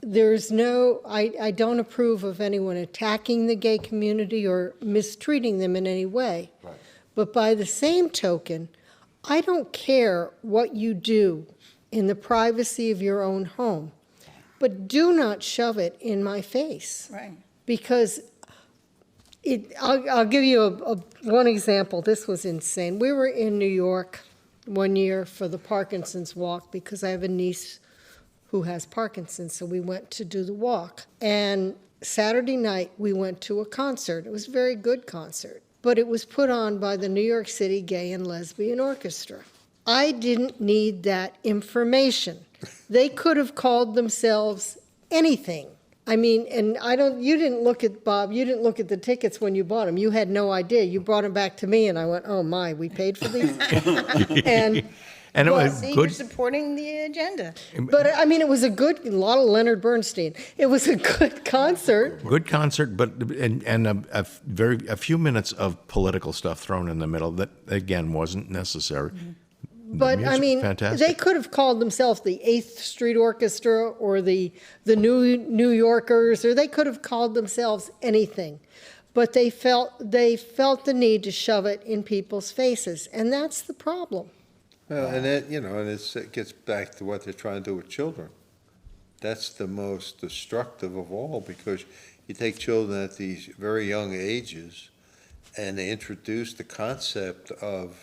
there's I don't approve of anyone attacking the gay community or mistreating them in any way. Right. But by the same token, I don't care what you do in the privacy of your own home, but do not shove it in my face. Right. Because I'll give you one example. This was insane. We were in New York one year for the Parkinson's Walk because I have a niece who has Parkinson's, so we went to do the walk. And Saturday night, we went to a concert. It was a very good concert, but it was put on by the New York City Gay and Lesbian Orchestra. I didn't need that information. They could have called themselves anything. I mean, and you didn't look at, Bob, you didn't look at the tickets when you bought them. You had no idea. You brought them back to me, and I went, oh my, we paid for these? And it was See, good. you're supporting the agenda. But I mean, it was a lot of Leonard Bernstein. It was a good concert. Good concert, but a few minutes of political stuff thrown in the middle that again wasn't necessary. But I mean, fantastic. they could have called themselves the 8th Street Orchestra or the New Yorkers, or they could have called themselves anything. But they felt the need to shove it in people's faces, and that's the problem. Well, and it gets back to what they're trying to do with children. That's the most destructive of all, because you take children at these very young ages, and they introduce the concept of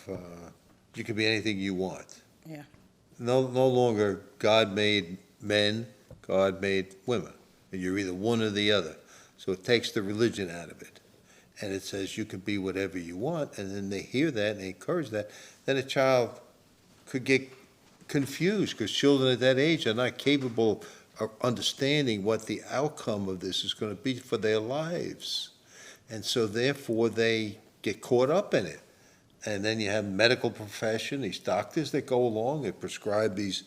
you can be anything you want. Yeah. No longer God made men, God made women, and you're either one or the other. So it takes the religion out of it, and it says you can be whatever you want, and then they hear that and they encourage that. Then a child could get confused, because children at that age are not capable of understanding what the outcome of this is going to be for their lives. And so therefore they get caught up in it. And then you have medical profession, these doctors that go along and prescribe these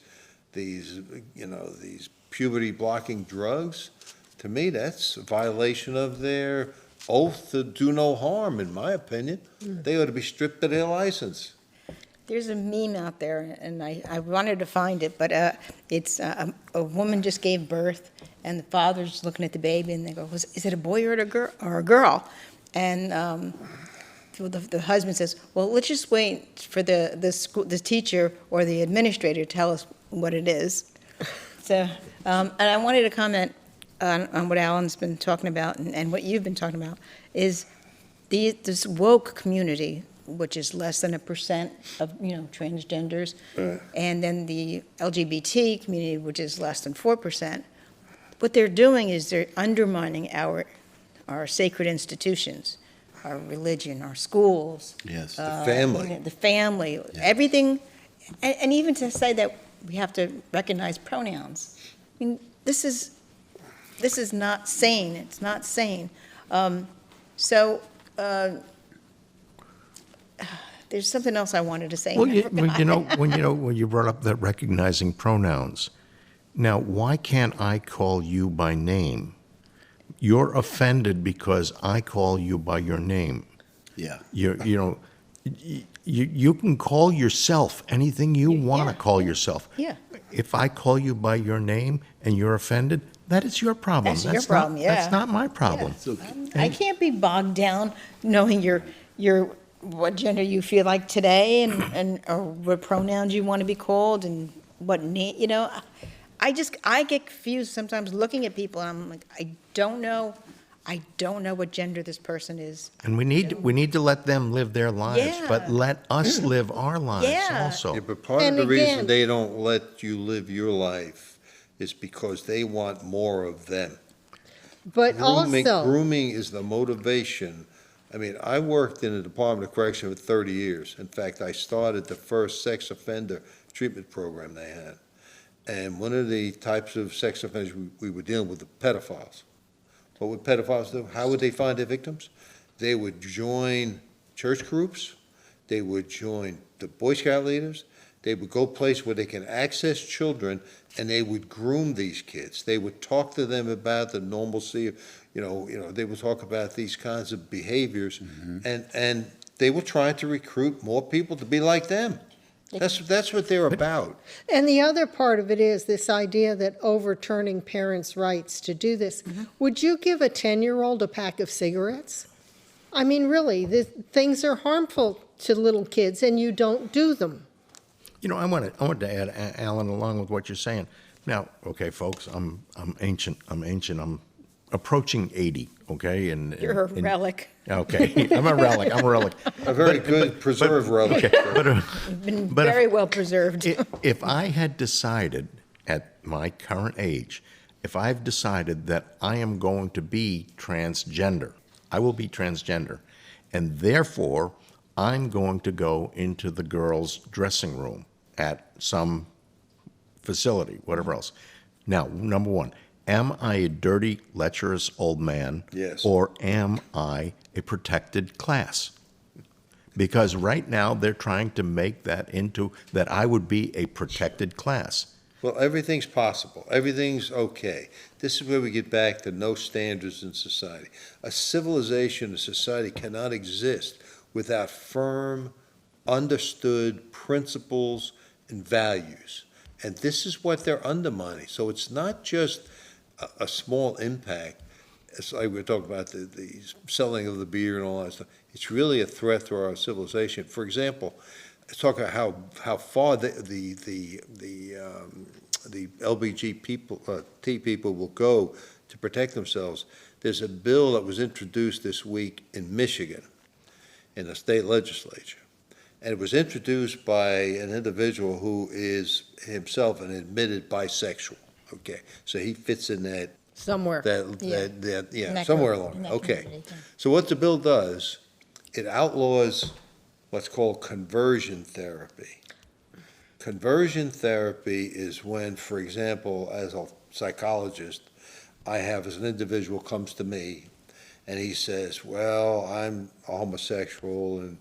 puberty blocking drugs. To me, that's a violation of their oath to do no harm, in my opinion. They ought to be stripped of their license. There's a meme out there, and I wanted to find it, but it's a woman just gave birth, and the father's looking at the baby, and they go, is it a boy or a girl? And the husband says, well, let's just wait for the teacher or the administrator to tell us what it is. So, and I wanted to comment on what Alan's been talking about and what you've been talking about, is this woke community, which is less than 1% of transgenders, and then the LGBT community, which is less than 4%. What they're doing is they're undermining our sacred institutions, our religion, our schools. Yes, the family. The family, everything, and even to say that we have to recognize pronouns. I mean, this is not sane. It's not sane. There's something else I wanted to say. Well, and I forgot. when you brought up that recognizing pronouns, now why can't I call you by name? You're offended because I call you by your name. Yeah. You can call yourself anything you want to call yourself. Yeah. If I call you by your name and you're offended, that is your problem. That's your problem, yeah. That's not my problem. I can't be bogged down knowing what gender you feel like today and or what pronouns you want to be called and what name, I get confused sometimes looking at people and I'm like, I don't know what gender this person is. And we need to let them live their lives, Yeah. but let us live our lives Yeah. also. Yeah, but part And of the again- reason they don't let you live your life is because they want more of them. But also, Grooming is the motivation. I mean, I worked in the Department of Correction for 30 years. In fact, I started the first sex offender treatment program they had. And one of the types of sex offenders we were dealing with, the pedophiles. What would pedophiles do? How would they find their victims? They would join church groups. They would join the Boy Scout leaders. They would go places where they can access children, and they would groom these kids. They would talk to them about the normalcy of, they would talk about these kinds of behaviors, and they were trying to recruit more people to be like them. That's what they're about. and the other part of it is this idea that overturning parents' rights to do this. Would you give a 10-year-old a pack of cigarettes? I mean, really, things are harmful to little kids, and you don't do them. I wanted to add, Alan, along with what you're saying. Now, okay, folks, I'm ancient. I'm approaching 80. Okay, and You're a relic. Okay, I'm a relic. A very good preserved relic. Okay, Been But if- very well preserved. if I had decided at my current age, if I've decided that I am going to be transgender, I will be transgender, and therefore I'm going to go into the girls' dressing room at some facility, whatever else. Now, number one, am I a dirty, lecherous old man? Yes. Or am I a protected class? Because right now they're trying to make that into that I would be a protected class. Well, everything's possible. Everything's okay. This is where we get back to no standards in society. A civilization, a society cannot exist without firm, understood principles and values. And this is what they're undermining. So it's not just a small impact. It's like we're talking about the selling of the beer and all that stuff. It's really a threat to our civilization. For example, talk about how far the LBG people, T people will go to protect themselves. There's a bill that was introduced this week in Michigan, in the state legislature, and it was introduced by an individual who is himself an admitted bisexual. Okay, so he fits in that Somewhere. somewhere along. Okay, so what the bill does, it outlaws what's called conversion therapy. Conversion therapy is when, for example, as a psychologist, as an individual comes to me and he says, well, I'm a homosexual and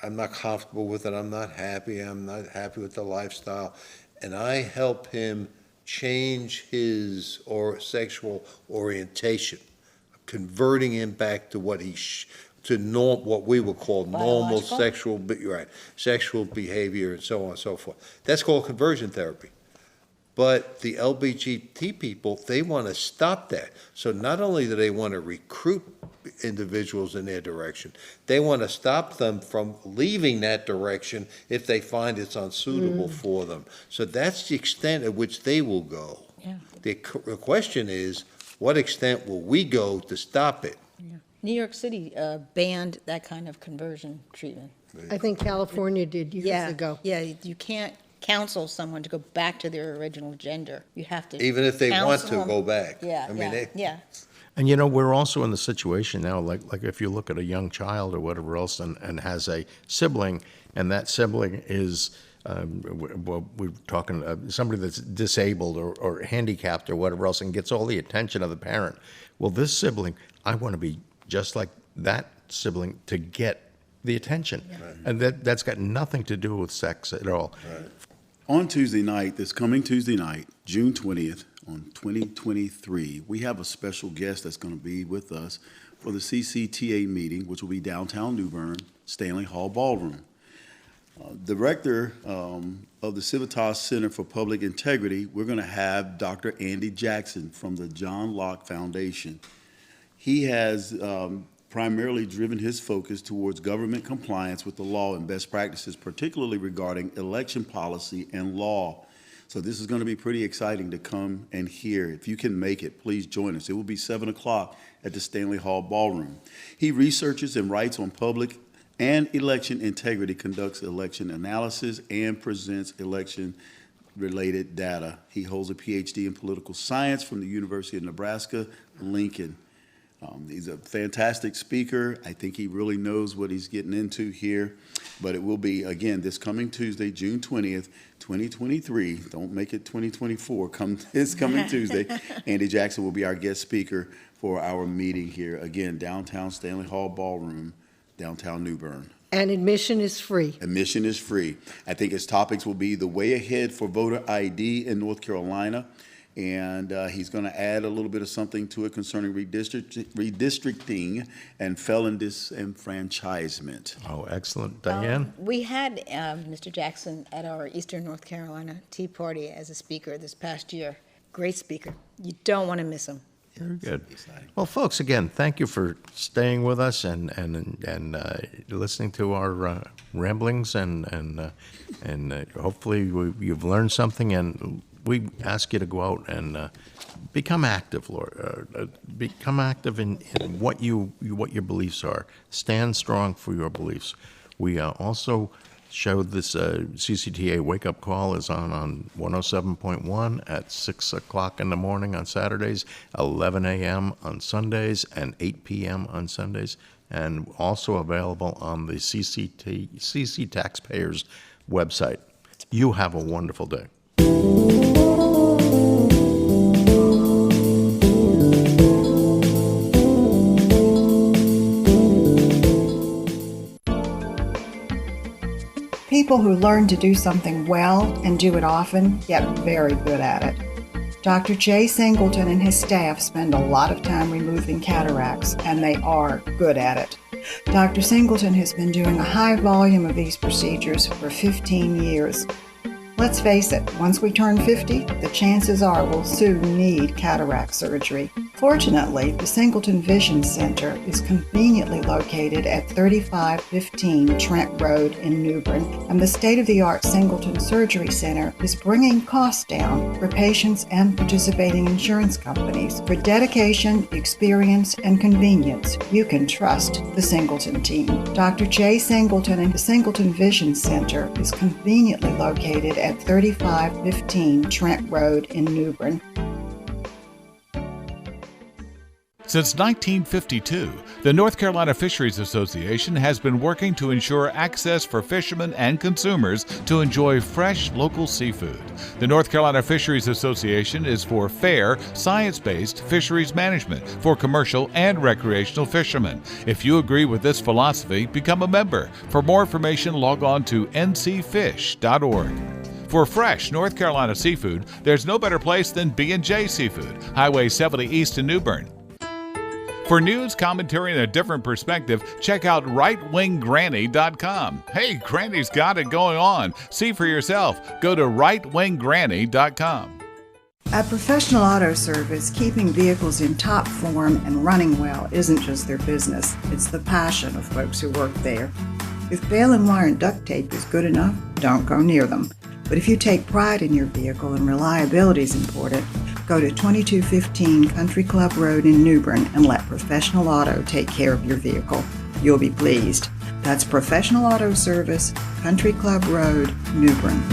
I'm not comfortable with it, I'm not happy with the lifestyle, and I help him change his sexual orientation, converting him back to what what we would call normal sexual behavior and so on and so forth. That's called conversion therapy. But the LGBT people, they want to stop that. So not only do they want to recruit individuals in their direction, they want to stop them from leaving that direction if they find it's unsuitable for them. So that's the extent at which they will go. Yeah. The question is, what extent will we go to stop it? New York City banned that kind of conversion treatment. I think California did years ago. Yeah, you can't counsel someone to go back to their original gender. You have to. Even if they want to counsel them. go back. Yeah, I mean, yeah. And we're also in the situation now, like if you look at a young child or whatever else and has a sibling, and that sibling is, we're talking somebody that's disabled or handicapped or whatever else and gets all the attention of the parent. Well, this sibling, I want to be just like that sibling to get the attention. And that's got nothing to do with sex at all. On Tuesday night, this coming Tuesday night, June 20th, on 2023, we have a special guest that's going to be with us for the CCTA meeting, which will be downtown New Bern, Stanley Hall Ballroom. Director of the Civitas Center for Public Integrity, we're going to have Dr. Andy Jackson from the John Locke Foundation. He has primarily driven his focus towards government compliance with the law and best practices, particularly regarding election policy and law. So this is going to be pretty exciting to come and hear. If you can make it, please join us. It will be 7 o'clock at the Stanley Hall Ballroom. He researches and writes on public and election integrity, conducts election analysis, and presents election-related data. He holds a PhD in political science from the University of Nebraska, Lincoln. He's a fantastic speaker. I think he really knows what he's getting into here. But it will be, again, this coming Tuesday, June 20th, 2023. Don't make it 2024. It's coming Tuesday. Andy Jackson will be our guest speaker for our meeting here. Again, downtown Stanley Hall Ballroom, downtown New Bern. And admission is free. Admission is free. I think his topics will be the way ahead for voter ID in North Carolina. And he's going to add a little bit of something to it concerning redistricting and felon disenfranchisement. Oh, excellent. Diane? We had Mr. Jackson at our Eastern North Carolina Tea Party as a speaker this past year. Great speaker. You don't want to miss him. Very good. Well, folks, again, thank you for staying with us and listening to our ramblings, and hopefully you've learned something, and we ask you to go out and become active, Lord. Become active in what your beliefs are. Stand strong for your beliefs. We also showed this CCTA wake-up call is on 107.1 at 6 o'clock in the morning on Saturdays, 11 a.m. on Sundays, and 8 p.m. on Sundays, and also available on the CC Taxpayers website. You have a wonderful day. People who learn to do something well and do it often get very good at it. Dr. Jay Singleton and his staff spend a lot of time removing cataracts, and they are good at it. Dr. Singleton has been doing a high volume of these procedures for 15 years. Let's face it, once we turn 50, the chances are we'll soon need cataract surgery. Fortunately, the Singleton Vision Center is conveniently located at 3515 Trent Road in New Bern, and the state-of-the-art Singleton Surgery Center is bringing costs down for patients and participating insurance companies. For dedication, experience, and convenience, you can trust the Singleton team. Dr. Jay Singleton and the Singleton Vision Center is conveniently located at 3515 Trent Road in New Bern. Since 1952, the North Carolina Fisheries Association has been working to ensure access for fishermen and consumers to enjoy fresh local seafood. The North Carolina Fisheries Association is for fair, science-based fisheries management for commercial and recreational fishermen. If you agree with this philosophy, become a member. For more information, log on to ncfish.org. For fresh North Carolina seafood, there's no better place than B&J Seafood, Highway 70 East in New Bern. For news, commentary, and a different perspective, check out rightwinggranny.com. Hey, Granny's got it going on. See for yourself. Go to rightwinggranny.com. At Professional Auto Service, keeping vehicles in top form and running well isn't just their business. It's the passion of folks who work there. If baling wire and duct tape is good enough, don't go near them. But if you take pride in your vehicle and reliability is important, go to 2215 Country Club Road in New Bern and let Professional Auto take care of your vehicle. You'll be pleased. That's Professional Auto Service, Country Club Road, New Bern.